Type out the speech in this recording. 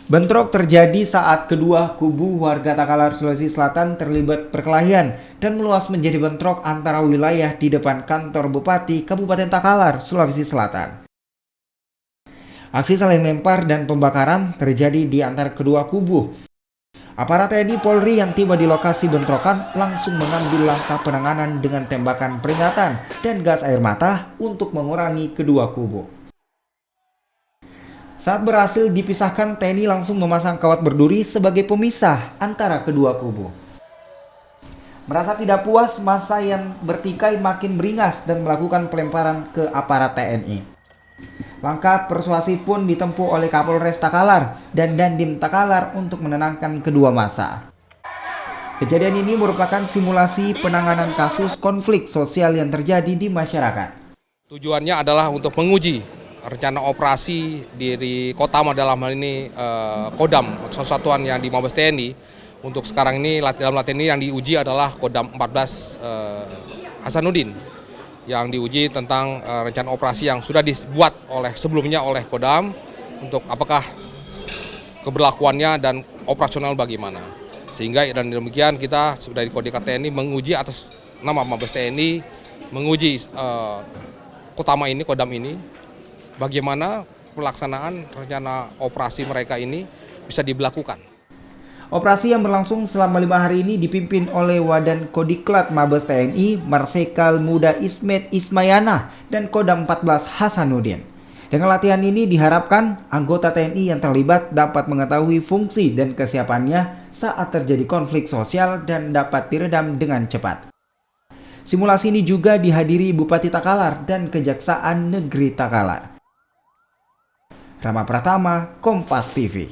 Bentrok terjadi saat kedua kubu warga Takalar, Sulawesi Selatan terlibat perkelahian dan meluas menjadi bentrok antara wilayah di depan kantor Bupati Kabupaten Takalar, Sulawesi Selatan. Aksi saling lempar dan pembakaran terjadi di antara kedua kubu. Aparat TNI Polri yang tiba di lokasi bentrokan langsung mengambil langkah penanganan dengan tembakan peringatan dan gas air mata untuk mengurangi kedua kubu. Saat berhasil dipisahkan, TNI langsung memasang kawat berduri sebagai pemisah antara kedua kubu. Merasa tidak puas, massa yang bertikai makin beringas dan melakukan pelemparan ke aparat TNI. Langkah persuasif pun ditempuh oleh Kapolres Takalar dan Dandim Takalar untuk menenangkan kedua massa. Kejadian ini merupakan simulasi penanganan kasus konflik sosial yang terjadi di masyarakat. Tujuannya adalah untuk menguji rencana operasi di Kotama, dalam hal ini Kodam, satuan yang di Mabes TNI. Untuk sekarang ini dalam latihan ini yang diuji adalah Kodam 14 Hasanuddin, yang diuji tentang rencana operasi yang sudah dibuat sebelumnya oleh Kodam, untuk apakah keberlakuannya dan operasional bagaimana. Sehingga dan demikian kita dari Kodekat TNI menguji atas nama Mabes TNI, menguji Kotama ini, Kodam ini, bagaimana pelaksanaan rencana operasi mereka ini bisa diberlakukan. Operasi yang berlangsung selama 5 hari ini dipimpin oleh Wadan Kodiklat Mabes TNI, Marsikal Muda Ismet Ismayana, dan Kodam 14 Hasanuddin. Dengan latihan ini diharapkan anggota TNI yang terlibat dapat mengetahui fungsi dan kesiapannya saat terjadi konflik sosial dan dapat diredam dengan cepat. Simulasi ini juga dihadiri Bupati Takalar dan Kejaksaan Negeri Takalar. Rama Pratama, Kompas TV.